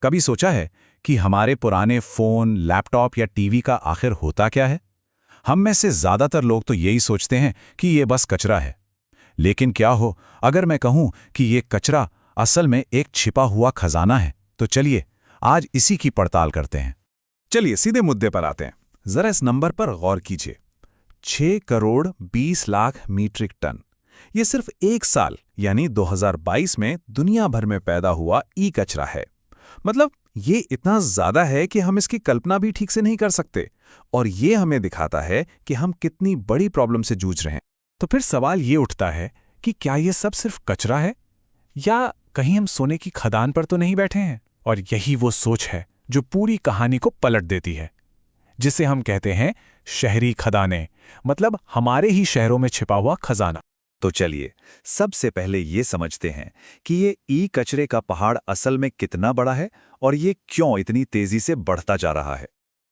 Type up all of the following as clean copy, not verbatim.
कभी सोचा है कि हमारे पुराने फोन, लैपटॉप या टीवी का आखिर होता क्या है? हम में से ज्यादातर लोग तो यही सोचते हैं कि ये बस कचरा है। लेकिन क्या हो अगर मैं कहूं कि ये कचरा असल में एक छिपा हुआ खजाना है? तो चलिए आज इसी की पड़ताल करते हैं। चलिए सीधे मुद्दे पर आते हैं। जरा इस नंबर पर गौर कीजिए। 6 करोड़ 20 लाख मीट्रिक टन। ये सिर्फ एक साल यानी 2022 में दुनिया भर में पैदा हुआ ई कचरा है। मतलब ये इतना ज्यादा है कि हम इसकी कल्पना भी ठीक से नहीं कर सकते। और ये हमें दिखाता है कि हम कितनी बड़ी प्रॉब्लम से जूझ रहे हैं। तो फिर सवाल ये उठता है कि क्या ये सब सिर्फ कचरा है, या कहीं हम सोने की खदान पर तो नहीं बैठे हैं? और यही वो सोच है जो पूरी कहानी को पलट देती है, जिसे हम कहते हैं शहरी खदानें, मतलब हमारे ही शहरों में छिपा हुआ खजाना। तो चलिए सबसे पहले ये समझते हैं कि ये ई कचरे का पहाड़ असल में कितना बड़ा है और ये क्यों इतनी तेजी से बढ़ता जा रहा है।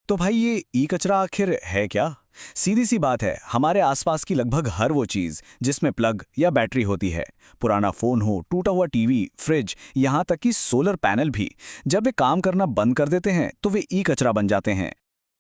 तो भाई ये ई कचरा आखिर है क्या? सीधी सी बात है, हमारे आसपास की लगभग हर वो चीज जिसमें प्लग या बैटरी होती है, पुराना फोन हो, टूटा हुआ टीवी, फ्रिज, यहाँ तक कि सोलर पैनल भी, जब वे काम करना बंद कर देते हैं तो वे ई कचरा बन जाते हैं।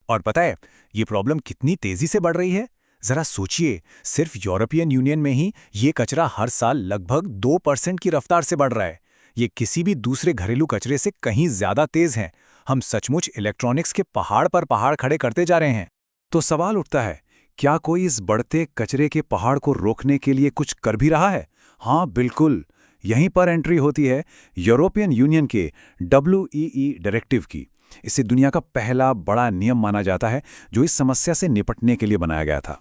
और पता है ये प्रॉब्लम कितनी तेजी से बढ़ रही है? जरा सोचिए, सिर्फ यूरोपियन यूनियन में ही ये कचरा हर साल लगभग 2% की रफ्तार से बढ़ रहा है। ये किसी भी दूसरे घरेलू कचरे से कहीं ज्यादा तेज है। हम सचमुच इलेक्ट्रॉनिक्स के पहाड़ पर पहाड़ खड़े करते जा रहे हैं। तो सवाल उठता है, क्या कोई इस बढ़ते कचरे के पहाड़ को रोकने के लिए कुछ कर भी रहा है? हाँ बिल्कुल। यहीं पर एंट्री होती है यूरोपियन यूनियन के WEE डायरेक्टिव की। इसे दुनिया का पहला बड़ा नियम माना जाता है जो इस समस्या से निपटने के लिए बनाया गया था।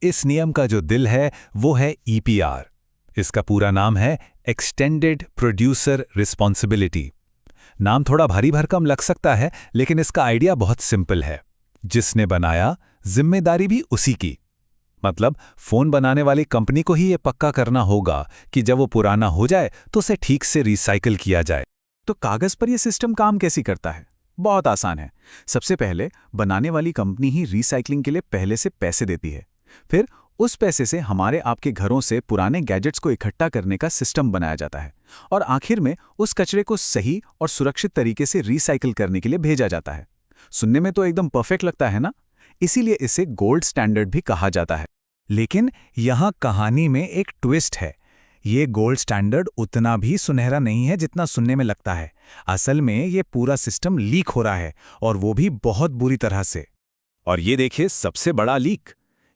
इस नियम का जो दिल है वो है EPR। इसका पूरा नाम है एक्सटेंडेड प्रोड्यूसर रिस्पॉन्सिबिलिटी। नाम थोड़ा भारी भरकम लग सकता है, लेकिन इसका आइडिया बहुत सिंपल है। जिसने बनाया, जिम्मेदारी भी उसी की। मतलब फोन बनाने वाली कंपनी को ही ये पक्का करना होगा कि जब वो पुराना हो जाए तो उसे ठीक से रिसाइकिल किया जाए। तो कागज पर यह सिस्टम काम कैसे करता है? बहुत आसान है। सबसे पहले बनाने वाली कंपनी ही रिसाइकलिंग के लिए पहले से पैसे देती है। फिर उस पैसे से हमारे आपके घरों से पुराने गैजेट्स को इकट्ठा करने का सिस्टम बनाया जाता है, और आखिर में उस कचरे को सही और सुरक्षित तरीके से रिसाइकिल करने के लिए भेजा जाता है। सुनने में तो एकदम परफेक्ट लगता है ना? इसीलिए इसे गोल्ड स्टैंडर्ड भी कहा जाता है। लेकिन यहाँ कहानी में एक ट्विस्ट है। ये गोल्ड स्टैंडर्ड उतना भी सुनहरा नहीं है जितना सुनने में लगता है। असल में ये पूरा सिस्टम लीक हो रहा है, और वो भी बहुत बुरी तरह से। और ये देखिए सबसे बड़ा लीक।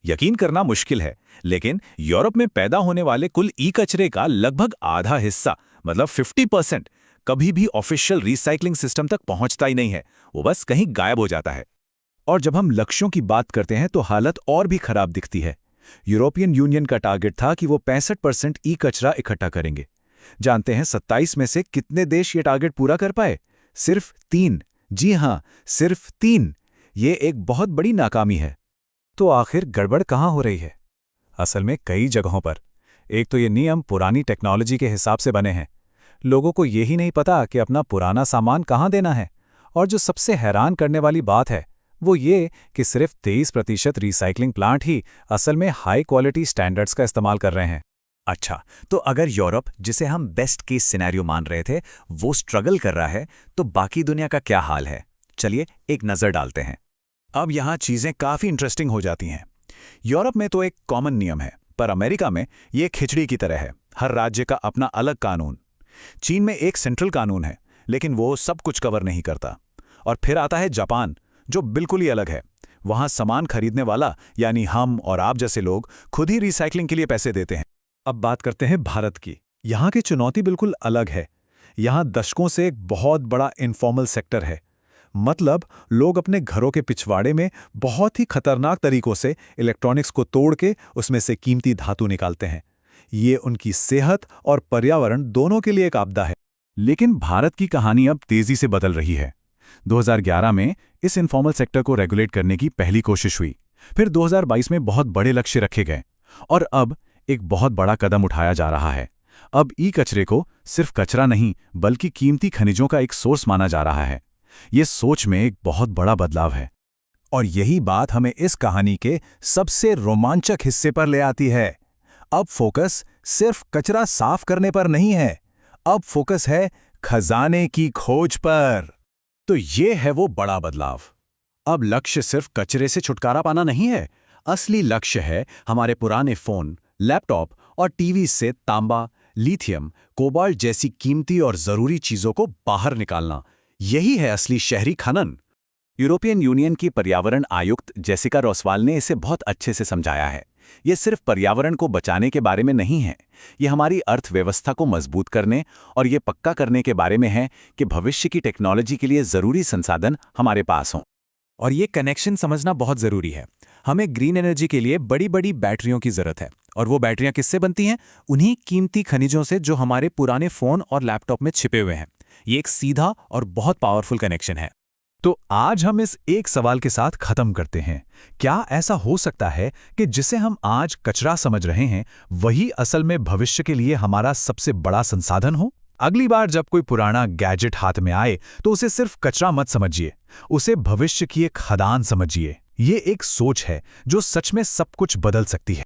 यकीन करना मुश्किल है, लेकिन यूरोप में पैदा होने वाले कुल ई कचरे का लगभग आधा हिस्सा, मतलब 50%, कभी भी ऑफिशियल रिसाइकलिंग सिस्टम तक पहुंचता ही नहीं है। वो बस कहीं गायब हो जाता है। और जब हम लक्ष्यों की बात करते हैं तो हालत और भी खराब दिखती है। यूरोपियन यूनियन का टारगेट था कि वो 65% ई कचरा इकट्ठा करेंगे। जानते हैं 27 में से कितने देश ये टारगेट पूरा कर पाए? सिर्फ 3। जी हां, सिर्फ 3। ये एक बहुत बड़ी नाकामी है। तो आखिर गड़बड़ कहां हो रही है? असल में कई जगहों पर। एक तो ये नियम पुरानी टेक्नोलॉजी के हिसाब से बने हैं। लोगों को यही नहीं पता कि अपना पुराना सामान कहां देना है। और जो सबसे हैरान करने वाली बात है वो ये कि सिर्फ 23% रिसाइकलिंग प्लांट ही असल में हाई क्वालिटी स्टैंडर्ड्स का इस्तेमाल कर रहे हैं। अच्छा, तो अगर यूरोप, जिसे हम बेस्ट केस सिनेरियो मान रहे थे, वो स्ट्रगल कर रहा है, तो बाकी दुनिया का क्या हाल है? चलिए एक नजर डालते हैं। अब यहाँ चीजें काफी इंटरेस्टिंग हो जाती हैं। यूरोप में तो एक कॉमन नियम है, पर अमेरिका में ये खिचड़ी की तरह है। हर राज्य का अपना अलग कानून। चीन में एक सेंट्रल कानून है, लेकिन वो सब कुछ कवर नहीं करता। और फिर आता है जापान, जो बिल्कुल ही अलग है। वहां सामान खरीदने वाला यानी हम और आप जैसे लोग खुद ही रिसाइकलिंग के लिए पैसे देते हैं। अब बात करते हैं भारत की। यहाँ की चुनौती बिल्कुल अलग है। यहाँ दशकों से एक बहुत बड़ा इनफॉर्मल सेक्टर है। मतलब लोग अपने घरों के पिछवाड़े में बहुत ही खतरनाक तरीकों से इलेक्ट्रॉनिक्स को तोड़ के उसमें से कीमती धातु निकालते हैं। ये उनकी सेहत और पर्यावरण दोनों के लिए एक आपदा है। लेकिन भारत की कहानी अब तेजी से बदल रही है। 2011 में इस इनफॉर्मल सेक्टर को रेगुलेट करने की पहली कोशिश हुई। फिर 2022 में बहुत बड़े लक्ष्य रखे गए, और अब एक बहुत बड़ा कदम उठाया जा रहा है। अब ई कचरे को सिर्फ कचरा नहीं बल्कि कीमती खनिजों का एक सोर्स माना जा रहा है। ये सोच में एक बहुत बड़ा बदलाव है। और यही बात हमें इस कहानी के सबसे रोमांचक हिस्से पर ले आती है। अब फोकस सिर्फ कचरा साफ करने पर नहीं है। अब फोकस है खजाने की खोज पर। तो ये है वो बड़ा बदलाव। अब लक्ष्य सिर्फ कचरे से छुटकारा पाना नहीं है, असली लक्ष्य है हमारे पुराने फोन, लैपटॉप और टीवी से तांबा, लिथियम, कोबाल्ट जैसी कीमती और जरूरी चीजों को बाहर निकालना। यही है असली शहरी खनन। यूरोपियन यूनियन की पर्यावरण आयुक्त जेसिका रोसवाल ने इसे बहुत अच्छे से समझाया है। ये सिर्फ पर्यावरण को बचाने के बारे में नहीं है, ये हमारी अर्थव्यवस्था को मजबूत करने और ये पक्का करने के बारे में है कि भविष्य की टेक्नोलॉजी के लिए जरूरी संसाधन हमारे पास हों। और ये कनेक्शन समझना बहुत ज़रूरी है। हमें ग्रीन एनर्जी के लिए बड़ी बड़ी बैटरियों की ज़रूरत है, और वो बैटरियां किससे बनती हैं? उन्हीं कीमती खनिजों से जो हमारे पुराने फ़ोन और लैपटॉप में छिपे हुए हैं। ये एक सीधा और बहुत पावरफुल कनेक्शन है। तो आज हम इस एक सवाल के साथ खत्म करते हैं। क्या ऐसा हो सकता है कि जिसे हम आज कचरा समझ रहे हैं, वही असल में भविष्य के लिए हमारा सबसे बड़ा संसाधन हो? अगली बार जब कोई पुराना गैजेट हाथ में आए तो उसे सिर्फ कचरा मत समझिए, उसे भविष्य की एक खदान समझिए। ये एक सोच है जो सच में सब कुछ बदल सकती है।